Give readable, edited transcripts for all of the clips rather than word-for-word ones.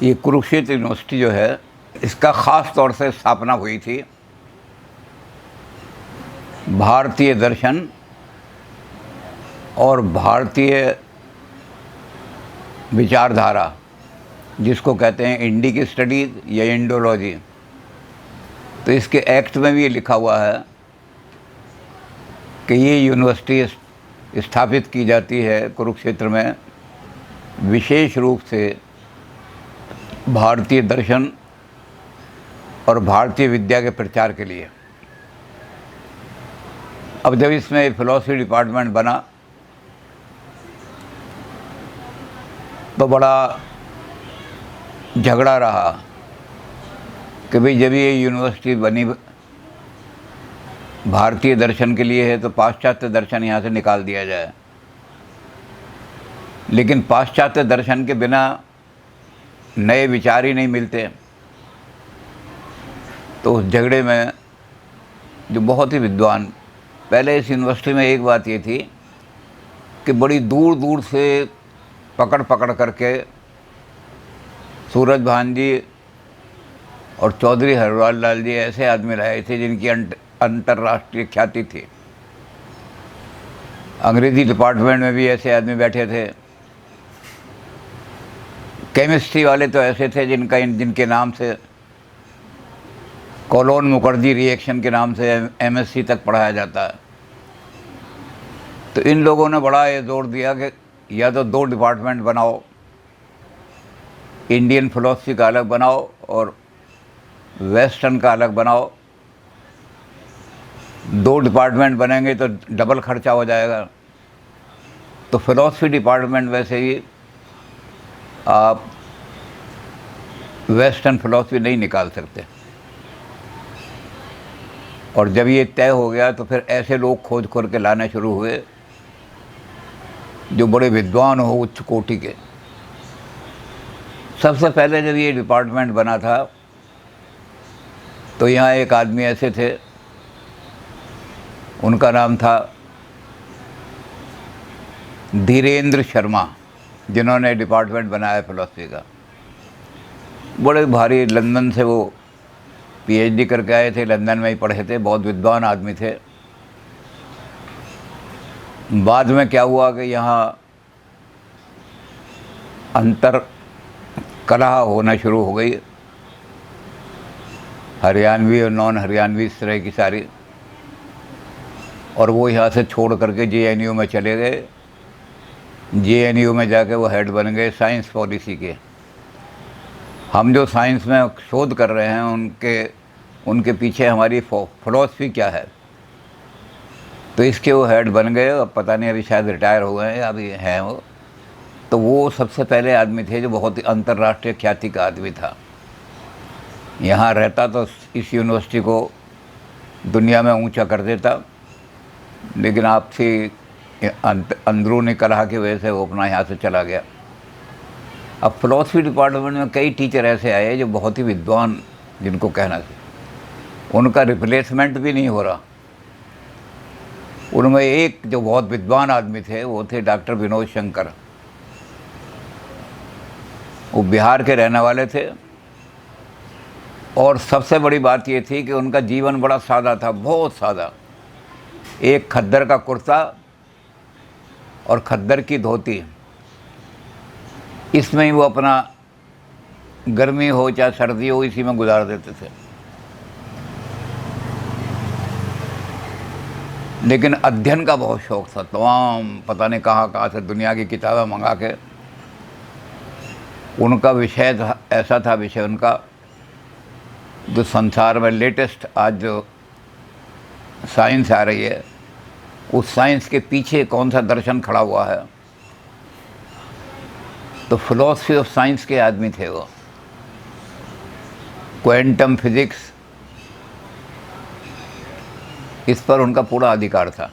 ये कुरुक्षेत्र यूनिवर्सिटी जो है, इसका ख़ास तौर से स्थापना हुई थी भारतीय दर्शन और भारतीय विचारधारा, जिसको कहते हैं इंडिक स्टडीज़ या इंडोलॉजी। तो इसके एक्ट में भी ये लिखा हुआ है कि ये यूनिवर्सिटी स्थापित की जाती है कुरुक्षेत्र में विशेष रूप से भारतीय दर्शन और भारतीय विद्या के प्रचार के लिए। अब जब इसमें फ़िलॉसफी डिपार्टमेंट बना तो बड़ा झगड़ा रहा कि भाई जब ये यूनिवर्सिटी बनी भारतीय दर्शन के लिए है तो पाश्चात्य दर्शन यहाँ से निकाल दिया जाए। लेकिन पाश्चात्य दर्शन के बिना नए विचार ही नहीं मिलते। तो उस झगड़े में जो बहुत ही विद्वान, पहले इस यूनिवर्सिटी में एक बात ये थी कि बड़ी दूर दूर से पकड़ पकड़ करके सूरज भान जी और चौधरी हरवाल लाल जी ऐसे आदमी रहे थे जिनकी अंतर्राष्ट्रीय ख्याति थी। अंग्रेज़ी डिपार्टमेंट में भी ऐसे आदमी बैठे थे। केमिस्ट्री वाले तो ऐसे थे जिनके नाम से कोलोन मुखर्जी रिएक्शन के नाम से एमएससी तक पढ़ाया जाता है। तो इन लोगों ने बड़ा ये जोर दिया कि या तो दो डिपार्टमेंट बनाओ, इंडियन फ़िलॉसफी का अलग बनाओ और वेस्टर्न का अलग बनाओ। दो डिपार्टमेंट बनेंगे तो डबल खर्चा हो जाएगा। तो फ़िलॉसफी डिपार्टमेंट वैसे ही आप वेस्टर्न फ़िलॉसफी नहीं निकाल सकते। और जब ये तय हो गया तो फिर ऐसे लोग खोज के लाने शुरू हुए जो बड़े विद्वान हो, उच्च कोटि के। सबसे पहले जब ये डिपार्टमेंट बना था तो यहाँ एक आदमी ऐसे थे, उनका नाम था धीरेन्द्र शर्मा, जिन्होंने डिपार्टमेंट बनाया फ़िलॉसफी का। बड़े भारी, लंदन से वो पीएचडी करके आए थे, लंदन में ही पढ़े थे, बहुत विद्वान आदमी थे। बाद में क्या हुआ कि यहाँ अंतर कलह होना शुरू हो गई, हरियाणवी और नॉन हरियाणवी इस तरह की सारी। और वो यहाँ से छोड़ करके जेएनयू में चले गए। जेएनयू में जाके वो हेड बन गए साइंस पॉलिसी के। हम जो साइंस में शोध कर रहे हैं उनके पीछे हमारी फ़िलॉसफी क्या है, तो इसके वो हेड बन गए। अब पता नहीं अभी शायद रिटायर हो गए हैं, अभी हैं वो। तो वो सबसे पहले आदमी थे जो बहुत ही अंतर्राष्ट्रीय ख्याति का आदमी था। यहाँ रहता तो इस यूनिवर्सिटी को दुनिया में ऊंचा कर देता, लेकिन आपसी अंदरूनी कलह की वजह से वो अपना यहाँ से चला गया। अब फ़िलॉसफी डिपार्टमेंट में कई टीचर ऐसे आए जो बहुत ही विद्वान, जिनको कहना चाहिए, उनका रिप्लेसमेंट भी नहीं हो रहा। उनमें एक जो बहुत विद्वान आदमी थे वो थे डॉक्टर विनोद शंकर। वो बिहार के रहने वाले थे और सबसे बड़ी बात ये थी कि उनका जीवन बड़ा सादा था, बहुत सादा। एक खद्दर का कुर्ता और खद्दर की धोती, इसमें ही वो अपना गर्मी हो चाहे सर्दी हो इसी में गुजार देते थे। लेकिन अध्ययन का बहुत शौक़ था। तमाम पता नहीं कहाँ से दुनिया की किताबें मंगा के, उनका विषय ऐसा था, विषय उनका जो संसार में लेटेस्ट आज जो साइंस आ रही है, उस साइंस के पीछे कौन सा दर्शन खड़ा हुआ है। तो फ़िलॉसफी ऑफ साइंस के आदमी थे वो। क्वांटम फिज़िक्स, इस पर उनका पूरा अधिकार था।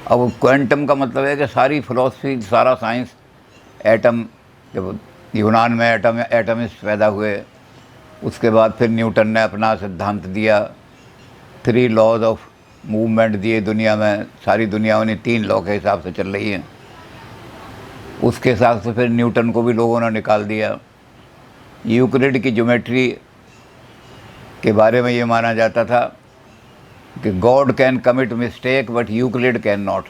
अब क्वांटम का मतलब है कि सारी फ़िलॉसफी, सारा साइंस, एटम, जब यूनान में एटमिस्ट पैदा हुए, उसके बाद फिर न्यूटन ने अपना सिद्धांत दिया, 3 लॉज ऑफ मूवमेंट दिए दुनिया में। सारी दुनिया उन्हीं 3 लॉ के हिसाब से चल रही है। उसके हिसाब से फिर न्यूटन को भी लोगों ने निकाल दिया। यूक्लिड की ज्योमेट्री के बारे में ये माना जाता था कि God can commit mistake but Euclid can not.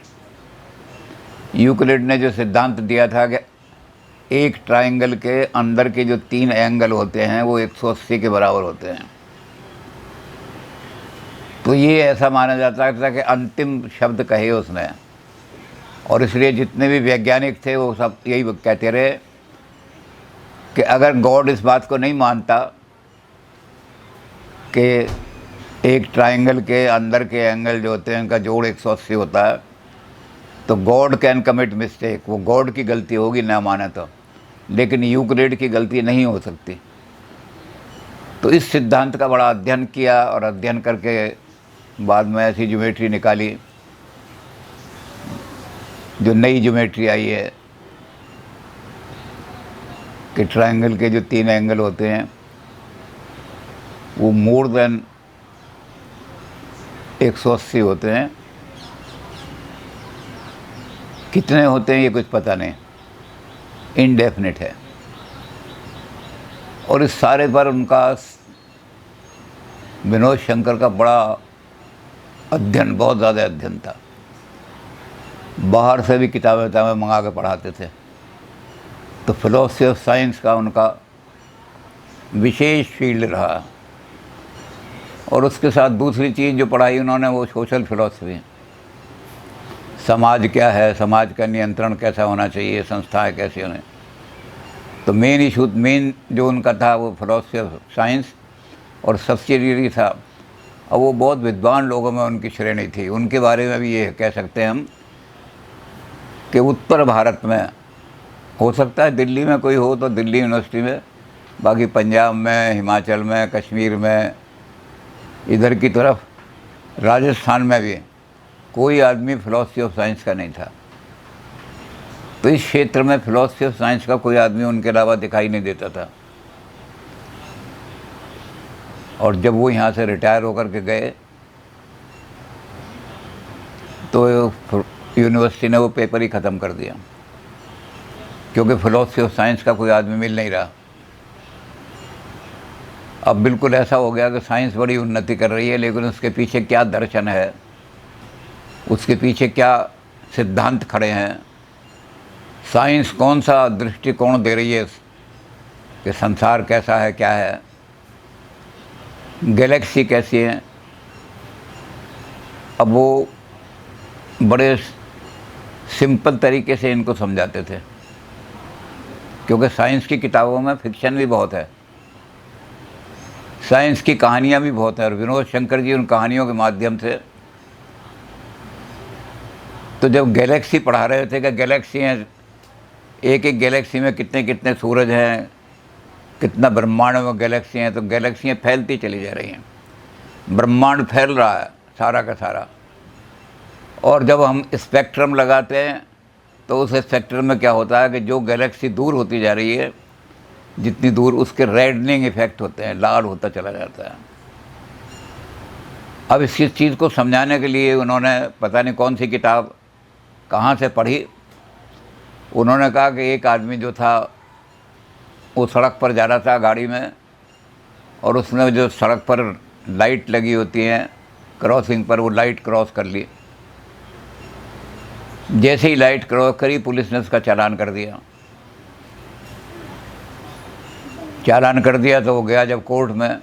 Euclid ने जो सिद्धांत दिया था कि एक ट्रायंगल के अंदर के जो 3 एंगल होते हैं वो 180 के बराबर होते हैं, तो ये ऐसा माना जाता था कि अंतिम शब्द कहे उसने। और इसलिए जितने भी वैज्ञानिक थे वो सब यही कहते रहे कि अगर गॉड इस बात को नहीं मानता कि एक ट्रायंगल के अंदर के एंगल जो होते हैं उनका जोड़ 180 होता है, तो गॉड कैन कमिट मिस्टेक, वो गॉड की गलती होगी ना माने तो, लेकिन यूक्लिड की गलती नहीं हो सकती। तो इस सिद्धांत का बड़ा अध्ययन किया और अध्ययन करके बाद में ऐसी ज्योमेट्री निकाली जो नई ज्योमेट्री आई है कि ट्रायंगल के जो 3 एंगल होते हैं वो मोर देन 180 होते हैं। कितने होते हैं ये कुछ पता नहीं, इनडेफिनिट है। और इस सारे पर उनका विनोद शंकर का बड़ा अध्ययन, बहुत ज़्यादा अध्ययन था। बाहर से भी किताबें मंगा के पढ़ाते थे। तो फिलॉसफी ऑफ साइंस का उनका विशेष फील्ड रहा। और उसके साथ दूसरी चीज़ जो पढ़ाई उन्होंने वो सोशल फिलॉसफी, समाज क्या है, समाज का नियंत्रण कैसा होना चाहिए, संस्थाएं कैसी होने। तो मेन जो उनका था वो फिलॉसफी ऑफ साइंस और सब्सिडियरी था। और वो बहुत विद्वान लोगों में उनकी श्रेणी थी। उनके बारे में भी ये कह सकते हैं हम कि उत्तर भारत में, हो सकता है दिल्ली में कोई हो तो दिल्ली यूनिवर्सिटी में, बाकी पंजाब में, हिमाचल में, कश्मीर में, इधर की तरफ राजस्थान में भी कोई आदमी फिलॉसफी ऑफ साइंस का नहीं था। तो इस क्षेत्र में फिलॉसफी ऑफ साइंस का कोई आदमी उनके अलावा दिखाई नहीं देता था। और जब वो यहाँ से रिटायर होकर के गए तो यूनिवर्सिटी ने वो पेपर ही ख़त्म कर दिया, क्योंकि फिलॉसफी ऑफ साइंस का कोई आदमी मिल नहीं रहा। अब बिल्कुल ऐसा हो गया कि साइंस बड़ी उन्नति कर रही है, लेकिन उसके पीछे क्या दर्शन है, उसके पीछे क्या सिद्धांत खड़े हैं, साइंस कौन सा दृष्टिकोण दे रही है कि संसार कैसा है, क्या है, गैलेक्सी कैसी है। अब वो बड़े सिंपल तरीके से इनको समझाते थे, क्योंकि साइंस की किताबों में फिक्शन भी बहुत है, साइंस की कहानियाँ भी बहुत हैं। और विनोद शंकर जी उन कहानियों के माध्यम से, तो जब गैलेक्सी पढ़ा रहे थे कि गैलेक्सी हैं, एक एक गैलेक्सी में कितने कितने सूरज हैं, कितना ब्रह्मांड में गैलेक्सी हैं, तो गैलेक्सियाँ फैलती चली जा रही हैं, ब्रह्मांड फैल रहा है सारा का सारा। और जब हम स्पेक्ट्रम लगाते हैं तो उस स्पेक्ट्रम में क्या होता है कि जो गैलेक्सी दूर होती जा रही है, जितनी दूर उसके रेडनिंग इफेक्ट होते हैं, लाल होता चला जाता है। अब इस चीज़ को समझाने के लिए उन्होंने पता नहीं कौन सी किताब कहाँ से पढ़ी। उन्होंने कहा कि एक आदमी जो था वो सड़क पर जा रहा था गाड़ी में, और उसने जो सड़क पर लाइट लगी होती हैं क्रॉसिंग पर, वो लाइट क्रॉस कर ली। जैसे ही लाइट क्रॉस करी, पुलिस ने उसका चालान कर दिया। चालान कर दिया तो वो गया जब कोर्ट में,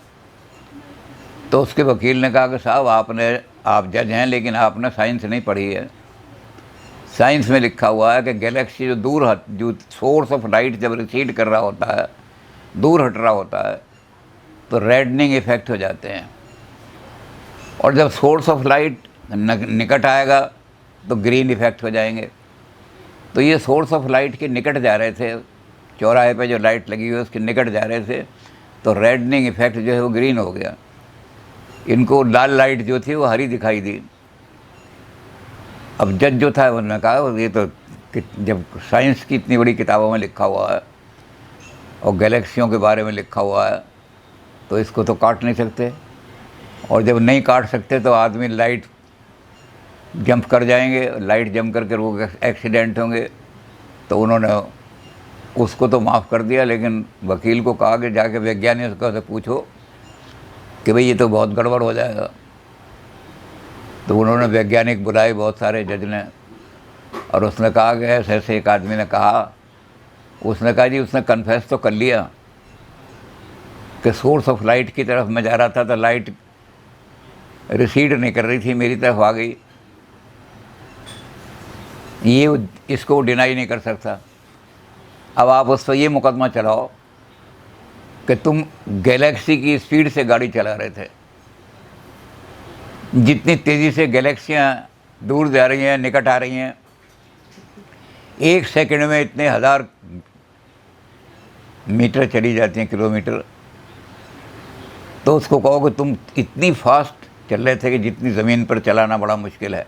तो उसके वकील ने कहा कि साहब आप जज हैं, लेकिन आपने साइंस नहीं पढ़ी है। साइंस में लिखा हुआ है कि गैलेक्सी जो सोर्स ऑफ लाइट जब रिसीड कर रहा होता है, दूर हट रहा होता है, तो रेडनिंग इफेक्ट हो जाते हैं। और जब सोर्स ऑफ लाइट निकट आएगा तो ग्रीन इफेक्ट हो जाएंगे। तो ये सोर्स ऑफ लाइट के निकट जा रहे थे, चौराहे पे जो लाइट लगी हुई है उसके निकट जा रहे थे, तो रेडनिंग इफेक्ट जो है वो ग्रीन हो गया। इनको लाल लाइट जो थी वो हरी दिखाई दी। अब जज जो था उन्होंने कहा ये तो जब साइंस की इतनी बड़ी किताबों में लिखा हुआ है और गैलेक्सियों के बारे में लिखा हुआ है, तो इसको तो काट नहीं सकते। और जब नहीं काट सकते तो आदमी लाइट जंप कर जाएंगे, लाइट जंप करके वो एक्सीडेंट होंगे, तो उन्होंने उसको तो माफ़ कर दिया, लेकिन वकील को कहा कि जाके वैज्ञानिक से पूछो कि भाई ये तो बहुत गड़बड़ हो जाएगा। तो उन्होंने वैज्ञानिक बुलाए बहुत सारे जज ने, और उसने कहा कि ऐसे ऐसे एक आदमी ने कहा, उसने कहा जी उसने कन्फेस तो कर लिया कि सोर्स ऑफ लाइट की तरफ मैं जा रहा था तो लाइट रिसीड नहीं कर रही थी, मेरी तरफ आ गई। ये इसको डिनाई नहीं कर सकता। अब आप उस पर ये मुकदमा चलाओ कि तुम गैलेक्सी की स्पीड से गाड़ी चला रहे थे, जितनी तेज़ी से गैलेक्सियाँ दूर जा रही हैं, निकट आ रही हैं, 1 सेकंड में इतने 1000 मीटर चली जाती हैं, किलोमीटर। तो उसको कहो कि तुम इतनी फास्ट चल रहे थे कि जितनी ज़मीन पर चलाना बड़ा मुश्किल है,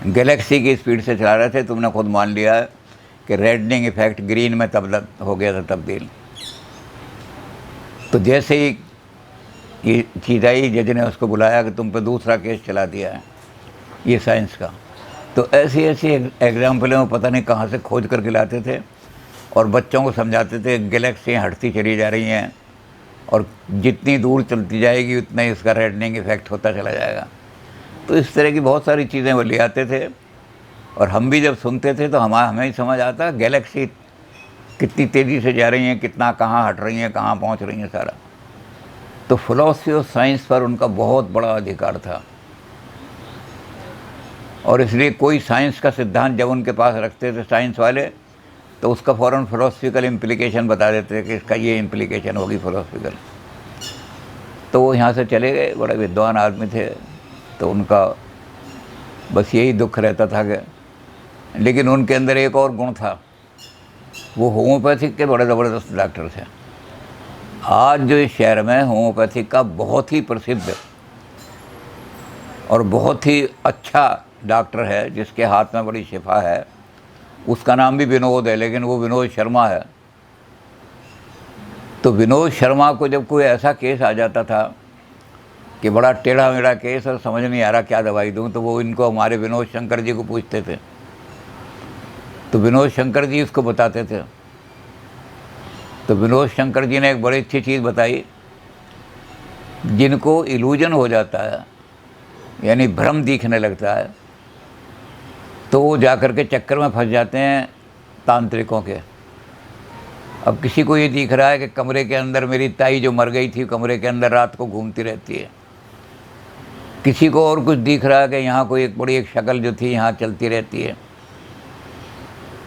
गैलेक्सी की स्पीड से चला रहे थे। तुमने खुद मान लिया है कि रेडनिंग इफेक्ट ग्रीन में तब हो गया था तब्दील। तो जैसे ही ये चीज़ आई, जज ने उसको बुलाया कि तुम पे दूसरा केस चला दिया है ये साइंस का। तो ऐसी ऐसी एग्जाम्पलें वो पता नहीं कहाँ से खोज करके लाते थे और बच्चों को समझाते थे गैलेक्सियाँ हटती चली जा रही हैं और जितनी दूर चलती जाएगी उतना ही इसका रेडनिंग इफेक्ट होता चला जाएगा। तो इस तरह की बहुत सारी चीज़ें वो ले आते थे और हम भी जब सुनते थे तो हमें ही समझ आता गैलेक्सी कितनी तेज़ी से जा रही हैं, कितना कहाँ हट रही हैं, कहाँ पहुँच रही हैं सारा। तो फिलॉसफी और साइंस पर उनका बहुत बड़ा अधिकार था और इसलिए कोई साइंस का सिद्धांत जब उनके पास रखते थे साइंस वाले, तो उसका फ़ौरन फिलोसफिकल इम्प्लीकेशन बता देते थे कि इसका ये इम्प्लीकेशन होगी फिलोसफिकल। तो वो यहाँ से चले गए, बड़े विद्वान आदमी थे। तो उनका बस यही दुख रहता था कि, लेकिन उनके अंदर एक और गुण था, वो होम्योपैथिक के बड़े ज़बरदस्त डॉक्टर थे। आज जो इस शहर में होम्योपैथिक का बहुत ही प्रसिद्ध और बहुत ही अच्छा डॉक्टर है, जिसके हाथ में बड़ी शिफा है, उसका नाम भी विनोद है, लेकिन वो विनोद शर्मा है। तो विनोद शर्मा को जब कोई ऐसा केस आ जाता था कि बड़ा टेढ़ा मेढ़ा केस और समझ नहीं आ रहा क्या दवाई दूं, तो वो इनको हमारे विनोद शंकर जी को पूछते थे। तो विनोद शंकर जी उसको बताते थे। तो विनोद शंकर जी ने एक बड़ी अच्छी चीज़ बताई, जिनको इल्यूजन हो जाता है यानी भ्रम दिखने लगता है, तो वो जाकर के चक्कर में फंस जाते हैं तांत्रिकों के। अब किसी को ये दिख रहा है कि कमरे के अंदर मेरी ताई जो मर गई थी कमरे के अंदर रात को घूमती रहती है, किसी को और कुछ दिख रहा है कि यहाँ कोई एक बड़ी एक शक्ल जो थी यहाँ चलती रहती है।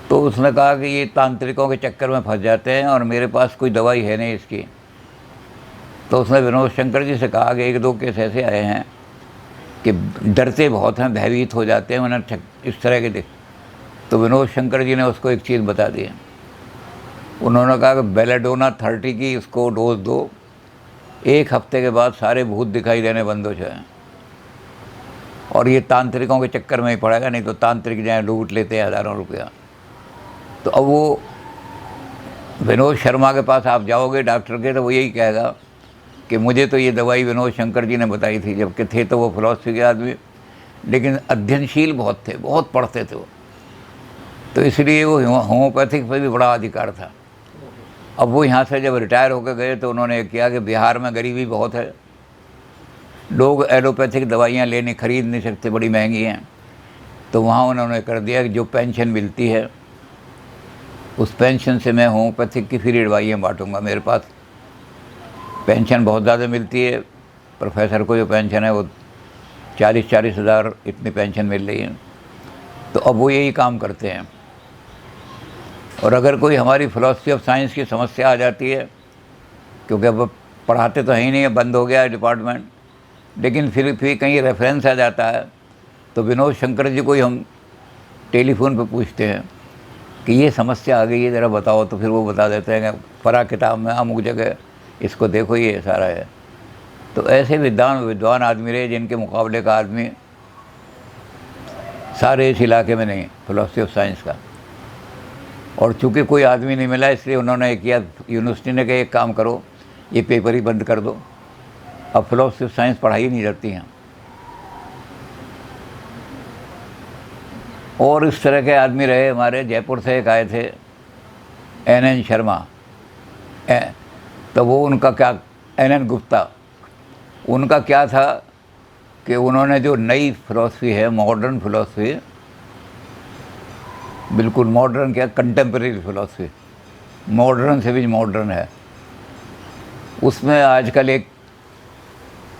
तो उसने कहा कि ये तांत्रिकों के चक्कर में फंस जाते हैं और मेरे पास कोई दवाई है नहीं इसकी। तो उसने विनोद शंकर जी से कहा कि 1-2 केस ऐसे आए हैं कि डरते बहुत हैं, भयभीत हो जाते हैं उन्हें इस तरह के। तो विनोद शंकर जी ने उसको एक चीज़ बता दी। उन्होंने कहा कि बेलेडोना 30 की इसको डोज दो, 1 हफ्ते के बाद सारे भूत दिखाई देने बंद हो जाए और ये तांत्रिकों के चक्कर में ही पड़ेगा, नहीं तो तांत्रिक जाए लूट लेते हैं हज़ारों रुपया। तो अब वो विनोद शर्मा के पास आप जाओगे डॉक्टर के, तो वो यही कहेगा कि मुझे तो ये दवाई विनोद शंकर जी ने बताई थी, जबकि थे तो वो फिलॉसफी के आदमी, लेकिन अध्ययनशील बहुत थे, बहुत पढ़ते थे वो। तो इसलिए वो होम्योपैथिक पर भी बड़ा अधिकार था। अब वो यहाँ से जब रिटायर होकर गए तो उन्होंने किया कि बिहार में गरीबी बहुत है, लोग एलोपैथिक दवाइयाँ लेने खरीद नहीं सकते, बड़ी महंगी हैं। तो वहाँ उन्होंने कर दिया कि जो पेंशन मिलती है उस पेंशन से मैं होम्योपैथिक की फ्री दवाइयाँ बांटूँगा। मेरे पास पेंशन बहुत ज़्यादा मिलती है, प्रोफेसर को जो पेंशन है वो 40-40 हज़ार इतनी पेंशन मिल रही है। तो अब वो यही काम करते हैं। और अगर कोई हमारी फिलॉसफी ऑफ साइंस की समस्या आ जाती है, क्योंकि अब पढ़ाते तो है ही नहीं है, बंद हो गया है डिपार्टमेंट, लेकिन फिर भी कहीं रेफरेंस आ जाता है, तो विनोद शंकर जी को ही हम टेलीफोन पे पूछते हैं कि ये समस्या आ गई है, ज़रा बताओ। तो फिर वो बता देते हैं कि पढ़ा किताब में अमुक जगह, इसको देखो ये सारा है। तो ऐसे विद्वान आदमी रहे जिनके मुकाबले का आदमी सारे इस इलाके में नहीं, फिलॉसफी ऑफ साइंस का। और चूँकि कोई आदमी नहीं मिला, इसलिए उन्होंने किया, यूनिवर्सिटी ने कहा एक काम करो, ये पेपर ही बंद कर दो, अब फिलॉसफी ऑफ साइंस पढ़ाई नहीं जाती हैं। और इस तरह के आदमी रहे हमारे। जयपुर से एक आए थे NN शर्मा, तो वो उनका क्या, NN गुप्ता, उनका क्या था कि उन्होंने जो नई फ़िलॉसफी है, मॉडर्न फ़िलॉसफी, बिल्कुल मॉडर्न क्या, कंटेम्प्रेरी फ़िलॉसफी, मॉडर्न से भी मॉडर्न है, उसमें आजकल एक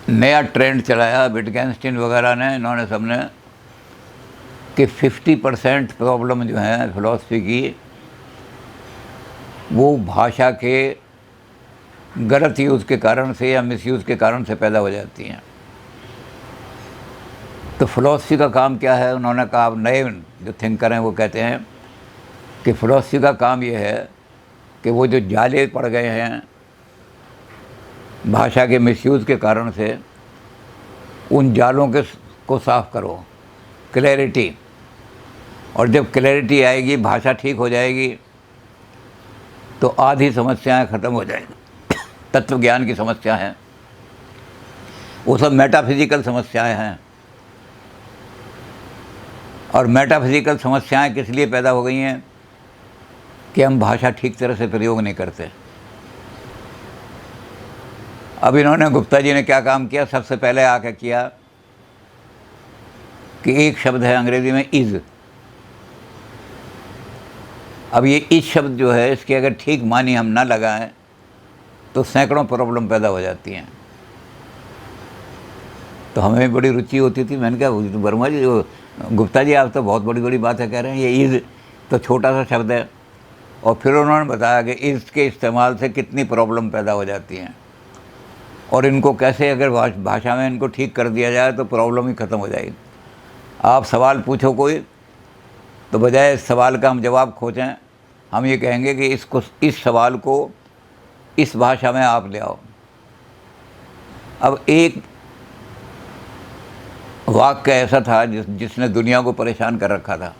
नया ट्रेंड चलाया विटगेंस्टाइन वगैरह ने, इन्होंने सबने, कि 50% प्रॉब्लम जो है फ़िलॉसफी की वो भाषा के गलत यूज़ के कारण से या मिसयूज़ के कारण से पैदा हो जाती हैं। तो फ़िलॉसफी का काम क्या है? उन्होंने कहा, अब नए जो थिंकर हैं वो कहते हैं कि फ़िलॉसफी का काम ये है कि वो जो जाले पड़ गए हैं भाषा के मिसयूज़ के कारण से, उन जालों को साफ़ करो, क्लैरिटी। और जब क्लैरिटी आएगी, भाषा ठीक हो जाएगी, तो आधी समस्याएं ख़त्म हो जाएंगी। तत्व ज्ञान की समस्या है, वो सब मेटाफिज़िकल समस्याएं हैं। और मेटाफिज़िकल समस्याएं किस लिए पैदा हो गई हैं कि हम भाषा ठीक तरह से प्रयोग नहीं करते। अब इन्होंने, गुप्ता जी ने क्या काम किया, सबसे पहले आके किया कि एक शब्द है अंग्रेज़ी में इज़। अब ये इस शब्द जो है, इसके अगर ठीक मानी हम ना लगाएं तो सैकड़ों प्रॉब्लम पैदा हो जाती हैं। तो हमें बड़ी रुचि होती थी। मैंने कहा, तो वर्मा जी, गुप्ता जी, आप तो बहुत बड़ी बड़ी बातें कह रहे हैं, ये इज़ तो छोटा सा शब्द है। और फिर उन्होंने बताया कि इज़ के इस्तेमाल से कितनी प्रॉब्लम पैदा हो जाती हैं, और इनको कैसे अगर भाषा में इनको ठीक कर दिया जाए तो प्रॉब्लम ही ख़त्म हो जाएगी। आप सवाल पूछो कोई, तो बजाय इस सवाल का हम जवाब खोजें, हम ये कहेंगे कि इस सवाल को इस भाषा में आप ले आओ। अब एक वाक्य ऐसा था जिसने दुनिया को परेशान कर रखा था,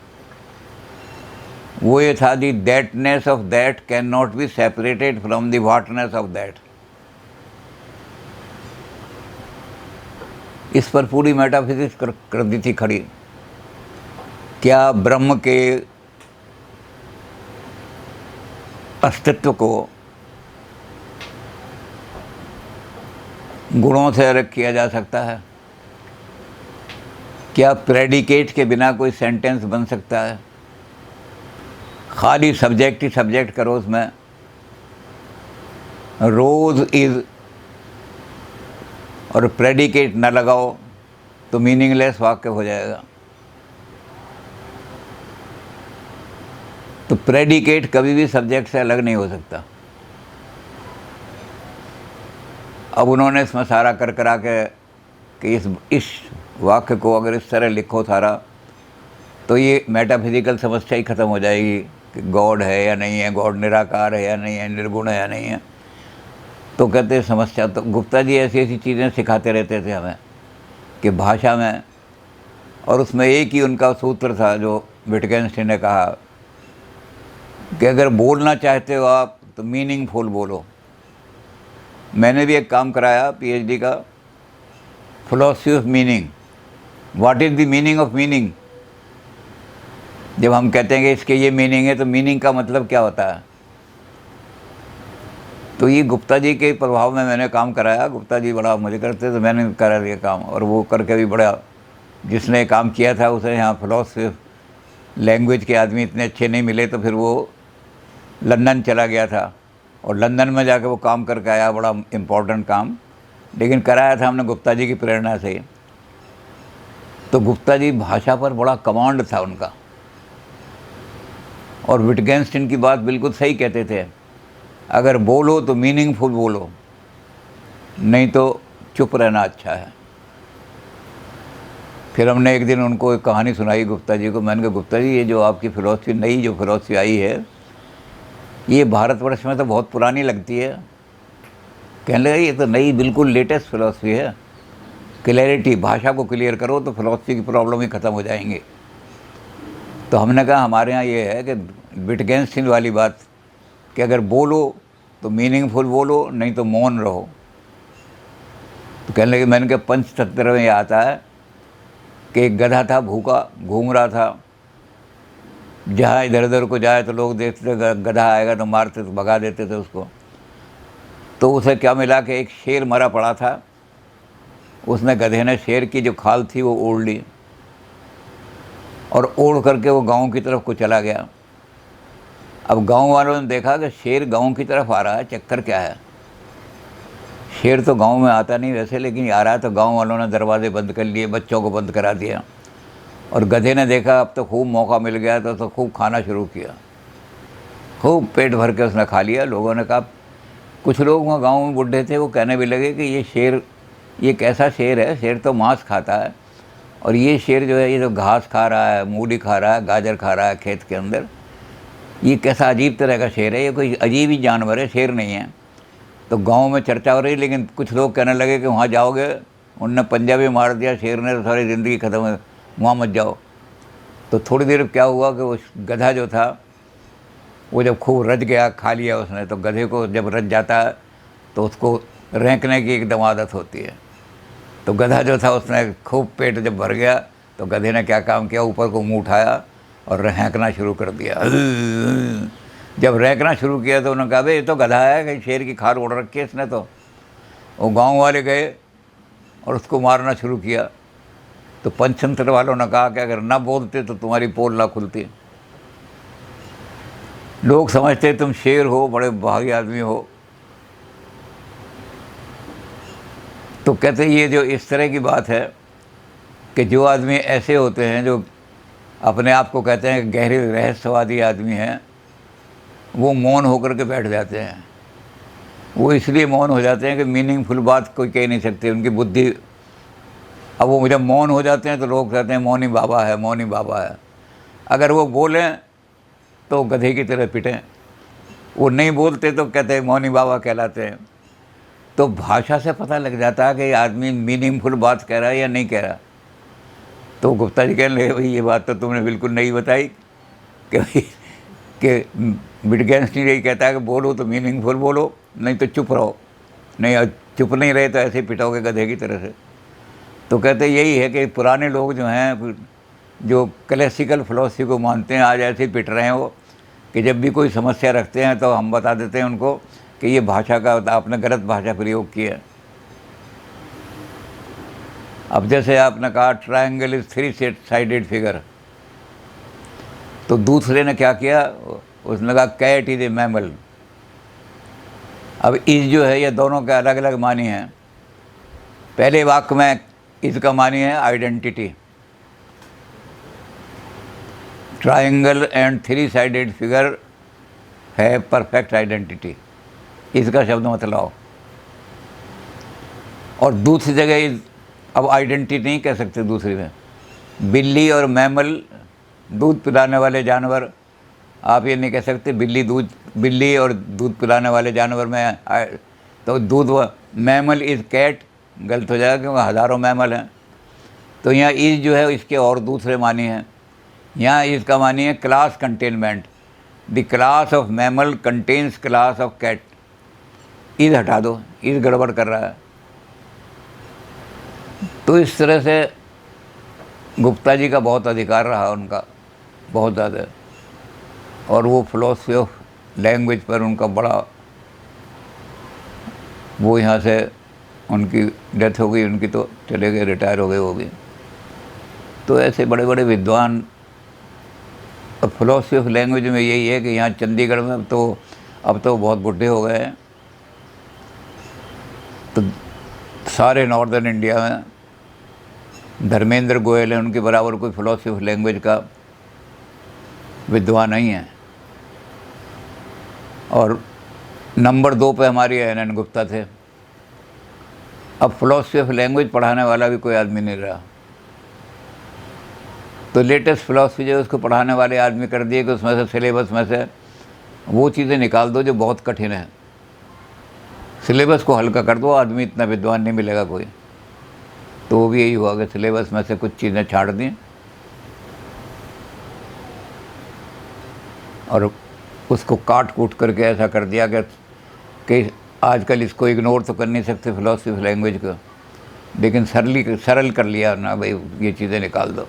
वो ये था, the thatness of that can not be separated from the whatness of that. इस पर पूरी मेटाफिजिक्स कर दी थी खड़ी। क्या ब्रह्म के अस्तित्व को गुणों से अलग किया जा सकता है? क्या प्रेडिकेट के बिना कोई सेंटेंस बन सकता है? खाली सब्जेक्ट ही सब्जेक्ट करो, उसमें रोज़ इज़ और प्रेडिकेट न लगाओ तो मीनिंगलेस वाक्य हो जाएगा। तो प्रेडिकेट कभी भी सब्जेक्ट से अलग नहीं हो सकता। अब उन्होंने इसमें सारा कर करा के कि इस वाक्य को अगर इस तरह लिखो सारा, तो ये मेटाफिजिकल समस्या ही ख़त्म हो जाएगी कि गॉड है या नहीं है, गॉड निराकार है या नहीं है, निर्गुण है या नहीं है। तो कहते हैं समस्या। तो गुप्ता जी ऐसी ऐसी चीज़ें सिखाते रहते थे हमें कि भाषा में, और उसमें एक ही उनका सूत्र था जो विटगेंस्टाइन ने कहा कि अगर बोलना चाहते हो आप तो मीनिंगफुल बोलो। मैंने भी एक काम कराया PhD का, philosophy of meaning. What is the meaning of meaning? जब हम कहते हैं कि इसके ये मीनिंग है, तो मीनिंग का मतलब क्या होता है? तो ये गुप्ता जी के प्रभाव में मैंने काम कराया। गुप्ता जी बड़ा मजे करते, तो मैंने करा दिया काम, और वो करके भी बड़ा, जिसने काम किया था उसे यहाँ फिलॉसफी लैंग्वेज के आदमी इतने अच्छे नहीं मिले, तो फिर वो लंदन चला गया था, और लंदन में जाके वो काम करके आया, बड़ा इम्पोर्टेंट काम, लेकिन कराया था हमने गुप्ता जी की प्रेरणा से। तो गुप्ता जी भाषा पर बड़ा कमांड था उनका, और विटगेंस्टाइन की बात बिल्कुल सही कहते थे, अगर बोलो तो मीनिंगफुल बोलो, नहीं तो चुप रहना अच्छा है। फिर हमने एक दिन उनको एक कहानी सुनाई गुप्ता जी को। मैंने कहा, गुप्ता जी, ये जो आपकी फ़िलॉसफी, नई जो फ़िलॉसफी आई है, ये भारतवर्ष में तो बहुत पुरानी लगती है। कहने लगे, ये तो नई बिल्कुल लेटेस्ट फ़िलॉसफी है। क्लैरिटी, भाषा को क्लियर करो तो फ़िलॉसफी की प्रॉब्लम ही ख़त्म हो जाएंगे। तो हमने कहा, हमारे यहाँ ये है कि विटगेंस्टाइन वाली बात कि अगर बोलो तो मीनिंगफुल बोलो, नहीं तो मौन रहो। तो कहने लगे, मैंने कहा, पंचतंत्र में ये आता है कि एक गधा था, भूखा घूम रहा था, जहाँ इधर उधर को जाए तो लोग देखते थे गधा आएगा तो मारते, तो भगा देते थे उसको। तो उसे क्या मिला कि एक शेर मरा पड़ा था, उसने गधे ने शेर की जो खाल थी वो ओढ़ ली और ओढ़ करके वो गांव की तरफ को चला गया। अब गांव वालों ने देखा कि शेर गांव की तरफ आ रहा है, चक्कर क्या है। शेर तो गांव में आता नहीं वैसे, लेकिन आ रहा है, तो गांव वालों ने दरवाजे बंद कर लिए, बच्चों को बंद करा दिया। और गधे ने देखा अब तो खूब मौका मिल गया, तो खूब खाना शुरू किया, खूब पेट भर के उसने खा लिया। लोगों ने कहा, कुछ लोग वहाँ गाँव में बुढ़े थे, वो कहने भी लगे कि ये शेर, ये कैसा शेर है, शेर तो मांस खाता है, और ये शेर जो है ये तो घास खा रहा है, मूली खा रहा है, गाजर खा रहा है खेत के अंदर, ये कैसा अजीब तरह का शेर है, ये कोई अजीब ही जानवर है, शेर नहीं है। तो गांव में चर्चा हो रही, लेकिन कुछ लोग कहने लगे कि वहाँ जाओगे उनने पंजा भी मार दिया शेर ने, तो सारी ज़िंदगी ख़त्म है, वहाँ मत जाओ। तो थोड़ी देर क्या हुआ कि वो गधा जो था वो जब खूब रज गया, खा लिया उसने, तो गधे को जब रज जाता है तो उसको रेंकने की एकदम आदत होती है। तो गधा जो था उसने खूब पेट जब भर गया तो गधे ने क्या काम किया, ऊपर को मुँह उठाया और रेंकना शुरू कर दिया। जब रेंकना शुरू किया तो उन्होंने कहा, भाई ये तो गधा है, कहीं शेर की खाल ओढ़ रखी है इसने। तो वो गाँव वाले गए और उसको मारना शुरू किया। तो पंचतंत्र वालों ने कहा कि अगर ना बोलते तो तुम्हारी पोल ना खुलती। लोग समझते तुम शेर हो, बड़े भागी आदमी हो। तो कहते ये जो इस तरह की बात है कि जो आदमी ऐसे होते हैं, जो अपने आप को कहते हैं गहरे रहस्यवादी आदमी हैं, वो मौन होकर के बैठ जाते हैं। वो इसलिए मौन हो जाते हैं कि मीनिंगफुल बात कोई कह नहीं सकते, उनकी बुद्धि। अब वो जब मौन हो जाते हैं तो लोग कहते हैं मौनी बाबा है, मौनी बाबा है। अगर वो बोलें तो गधे की तरह पिटें, वो नहीं बोलते तो कहते हैं मौनी बाबा कहलाते हैं। तो भाषा से पता लग जाता है कि आदमी मीनिंगफुल बात कह रहा है या नहीं कह रहा। तो गुप्ता जी कहने लगे, भाई ये बात तो तुमने बिल्कुल नहीं बताई कि भाई कि विटगेंस्टाइन यही कहता है कि बोलो तो मीनिंगफुल बोलो, नहीं तो चुप रहो, नहीं चुप नहीं रहे तो ऐसे ही पिटोगे गधे की तरह से। तो कहते यही है कि पुराने लोग जो हैं, जो क्लासिकल फिलॉसफी को मानते हैं, आज ऐसे ही पिट रहे हैं वो, कि जब भी कोई समस्या रखते हैं तो हम बता देते हैं उनको कि ये भाषा का आपने गलत भाषा प्रयोग किया। अब जैसे आपने कहा ट्रायंगल इज 3 साइडेड फिगर, तो दूसरे ने क्या किया, उसने कहा कैट इज ए मैमल। अब इस जो है ये दोनों के अलग अलग मानी हैं। पहले वाक्य में इसका मानी है identity, triangle and 3 sided figure है परफेक्ट आइडेंटिटी, इसका शब्द मत लाओ। और दूसरी जगह अब आइडेंटिटी नहीं कह सकते दूसरी में, बिल्ली और मैमल, दूध पिलाने वाले जानवर, आप ये नहीं कह सकते बिल्ली और दूध पिलाने वाले जानवर में तो मैमल इज़ कैट, गलत हो जाएगा क्योंकि हज़ारों मैमल हैं। तो यहाँ इज़ जो है इसके और दूसरे मानी हैं। यहाँ इसका मानी है class containment, the class of mammal contains class of cat. Is हटा दो, इज़ गड़बड़ कर रहा है। तो इस तरह से गुप्ता जी का बहुत अधिकार रहा, उनका बहुत ज़्यादा, और वो फिलॉसफी ऑफ लैंग्वेज पर उनका बड़ा, वो यहाँ से उनकी डेथ हो गई, उनकी तो चले गए, रिटायर हो गए वो भी। तो ऐसे बड़े बड़े विद्वान, और फिलॉसफी ऑफ लैंग्वेज में यही है कि यहाँ चंडीगढ़ में अब तो बहुत बुढ़े हो गए हैं, तो सारे नॉर्दर्न इंडिया में धर्मेंद्र गोयल हैं, उनके बराबर कोई फिलॉसफी ऑफ लैंग्वेज का विद्वान नहीं है। और नंबर 2 पे हमारी एन गुप्ता थे। अब फिलॉसफी ऑफ लैंग्वेज पढ़ाने वाला भी कोई आदमी नहीं रहा। तो लेटेस्ट फिलॉसफी जो है उसको पढ़ाने वाले आदमी कर दिए कि उसमें से सिलेबस में से वो चीज़ें निकाल दो जो बहुत कठिन है, सिलेबस को हल्का कर दो, आदमी इतना विद्वान नहीं मिलेगा कोई। तो वो भी यही हुआ कि सिलेबस में से कुछ चीज़ें छाड़ दी और उसको काट कूट करके ऐसा कर दिया कि आजकल इसको इग्नोर तो कर नहीं सकते फिलॉसफी ऑफ लैंग्वेज को, लेकिन सरल कर लिया ना, भाई ये चीज़ें निकाल दो।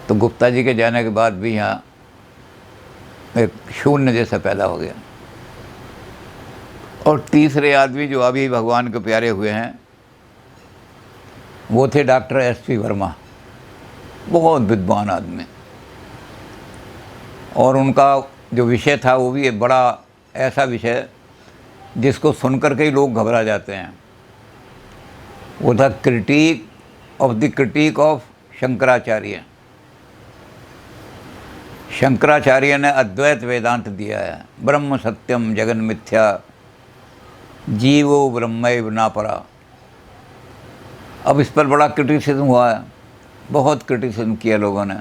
तो गुप्ता जी के जाने के बाद भी यहाँ एक शून्य जैसा पैदा हो गया। और तीसरे आदमी जो अभी भगवान के प्यारे हुए हैं वो थे डॉक्टर एस.पी. वर्मा, बहुत विद्वान आदमी। और उनका जो विषय था वो भी एक बड़ा ऐसा विषय जिसको सुनकर के ही लोग घबरा जाते हैं। वो था क्रिटिक ऑफ शंकराचार्य। शंकराचार्य ने अद्वैत वेदांत दिया है, ब्रह्म सत्यम जगन मिथ्या जीवो ब्रह्मैव न परा। अब इस पर बड़ा क्रिटिसिज्म हुआ है, बहुत क्रिटिसिज्म किया लोगों ने।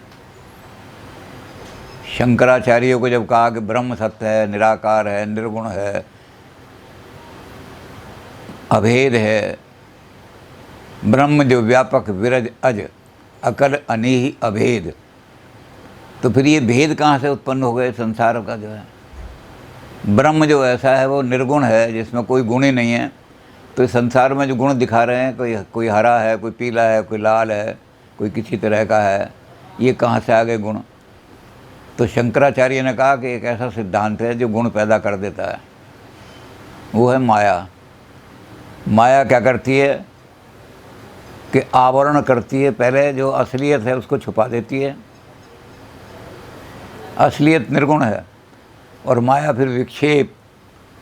शंकराचार्य को जब कहा कि ब्रह्म सत्य है, निराकार है, निर्गुण है, अभेद है, ब्रह्म जो व्यापक विरज अज अकल अनीहि अभेद, तो फिर ये भेद कहाँ से उत्पन्न हो गए संसार का? जो है ब्रह्म जो ऐसा है वो निर्गुण है, जिसमें कोई गुण ही नहीं है। तो इस संसार में जो गुण दिखा रहे हैं, कोई हरा है, कोई पीला है, कोई लाल है, कोई किसी तरह का है, ये कहाँ से आ गए गुण? तो शंकराचार्य ने कहा कि एक ऐसा सिद्धांत है जो गुण पैदा कर देता है, वो है माया। माया क्या करती है कि आवरण करती है, पहले जो असलियत है उसको छुपा देती है। असलियत निर्गुण है और माया फिर विक्षेप,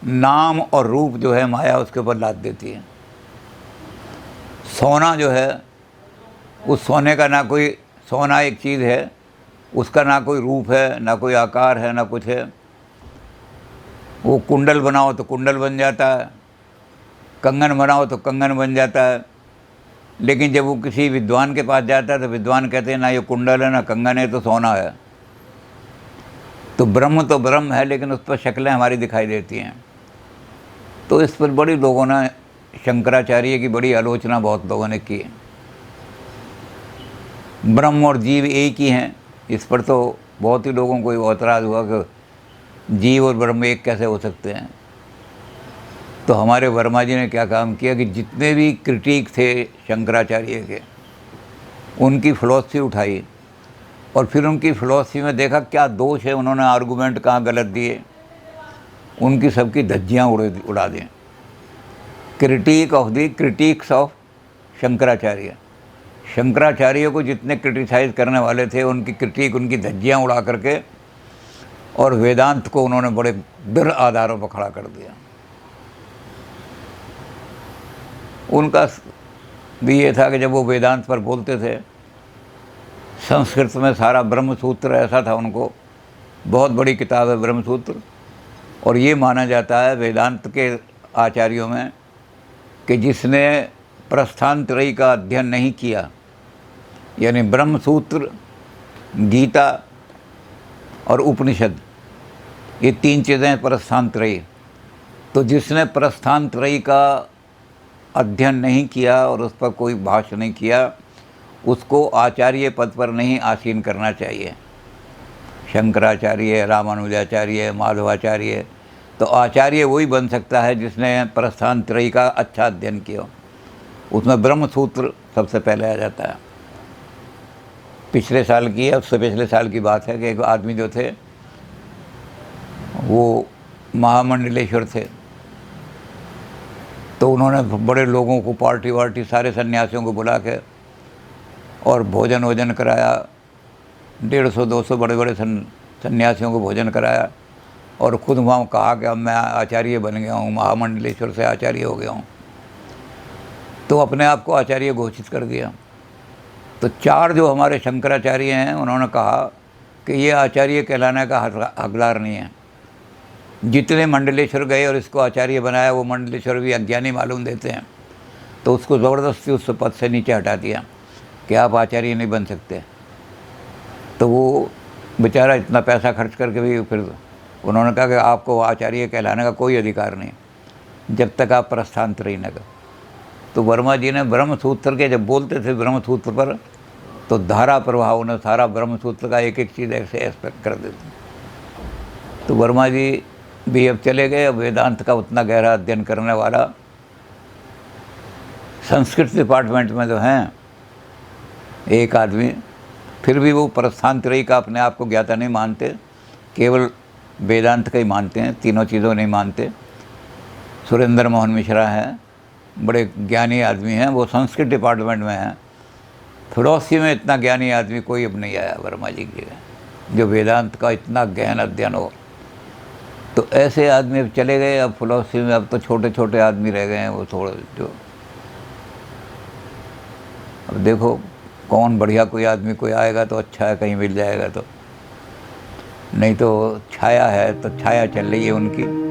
नाम और रूप जो है माया उसके ऊपर लाद देती है। सोना जो है, उस सोने का ना कोई, सोना एक चीज़ है, उसका ना कोई रूप है, ना कोई आकार है, ना कुछ है। वो कुंडल बनाओ तो कुंडल बन जाता है, कंगन बनाओ तो कंगन बन जाता है। लेकिन जब वो किसी विद्वान के पास जाता है तो विद्वान कहते हैं ना ये कुंडल है ना कंगन है, तो सोना है। तो ब्रह्म है, लेकिन उस पर शक्लें हमारी दिखाई देती हैं। तो इस पर बड़ी लोगों ने, शंकराचार्य की बड़ी आलोचना बहुत लोगों ने की। ब्रह्म और जीव एक ही हैं, इस पर तो बहुत ही लोगों को एतराज़ हुआ कि जीव और ब्रह्म एक कैसे हो सकते हैं। तो हमारे वर्मा जी ने क्या काम किया कि जितने भी क्रिटिक थे शंकराचार्य के, उनकी फिलॉसफी उठाई और फिर उनकी फिलॉसफी में देखा क्या दोष है, उन्होंने आर्गूमेंट कहाँ गलत दिए, उनकी सबकी धज्जियाँ उड़ा दें। Critics of Shankaracharya. शंकराचार्य को जितने क्रिटिसाइज़ करने वाले थे, उनकी क्रिटिक, उनकी धज्जियाँ उड़ा करके और वेदांत को उन्होंने बड़े दृढ़ आधारों पर खड़ा कर दिया। उनका भी ये था कि जब वो वेदांत पर बोलते थे, संस्कृत में सारा ब्रह्मसूत्र ऐसा था, उनको बहुत बड़ी किताब है ब्रह्मसूत्र। और ये माना जाता है वेदांत के आचार्यों में कि जिसने प्रस्थानत्रयी का अध्ययन नहीं किया, यानी ब्रह्मसूत्र, गीता और उपनिषद, ये तीन चीज़ें प्रस्थानत्रयी। तो जिसने प्रस्थानत्रयी का अध्ययन नहीं किया और उस पर कोई भाष्य नहीं किया, उसको आचार्य पद पर नहीं आसीन करना चाहिए। शंकराचार्य, रामानुजाचार्य, माधवाचार्य, तो आचार्य वही बन सकता है जिसने प्रस्थानत्रयी का अच्छा अध्ययन किया। उसमें ब्रह्मसूत्र सबसे पहले आ जाता है। पिछले साल की है, उससे पिछले साल की बात है कि एक आदमी जो थे वो महामंडलेश्वर थे, तो उन्होंने बड़े लोगों को, पार्टी वार्टी, सारे सन्यासियों को बुला के और भोजन वोजन कराया। 150-200 बड़े बड़े सन्यासियों को भोजन कराया और खुद वहाँ कहा कि अब मैं आचार्य बन गया हूँ, महामंडलेश्वर से आचार्य हो गया हूँ। तो अपने आप को आचार्य घोषित कर दिया। तो 4 जो हमारे शंकराचार्य हैं, उन्होंने कहा कि ये आचार्य कहलाने का हकदार नहीं है। जितने मंडलेश्वर गए और इसको आचार्य बनाया, वो मंडलेश्वर भी अज्ञानी मालूम देते हैं, तो उसको ज़बरदस्ती उस पद से नीचे हटा दिया कि आप आचार्य नहीं बन सकते। तो वो बेचारा इतना पैसा खर्च करके भी फिर उन्होंने कहा कि आपको आचार्य कहलाने का कोई अधिकार नहीं जब तक आप प्रस्थानत्रयी न करें। तो वर्मा जी ने ब्रह्मसूत्र के जब बोलते थे ब्रह्मसूत्र पर, तो धारा प्रवाह उन्हें सारा ब्रह्मसूत्र का एक एक चीज़ ऐसे एस्पेक्ट कर देते। तो वर्मा जी भी अब चले गए। अब वेदांत का उतना गहरा अध्ययन करने वाला संस्कृत डिपार्टमेंट में जो हैं एक आदमी फिर भी वो प्रस्थानत्रयी का अपने आप को ज्ञाता नहीं मानते, केवल वेदांत का ही मानते हैं, तीनों चीज़ों नहीं मानते। सुरेंद्र मोहन मिश्रा हैं, बड़े ज्ञानी आदमी हैं, वो संस्कृत डिपार्टमेंट में हैं। फिलॉसफी में इतना ज्ञानी आदमी कोई अब नहीं आया वर्मा जी की, जो वेदांत का इतना गहन अध्ययन हो। तो ऐसे आदमी अब चले गए। अब फिलॉसफी में अब तो छोटे छोटे आदमी रह गए हैं, वो थोड़े जो। अब देखो कौन बढ़िया कोई आदमी कोई आएगा तो अच्छा है, कहीं मिल जाएगा तो, नहीं तो छाया है, तो छाया चल रही है उनकी।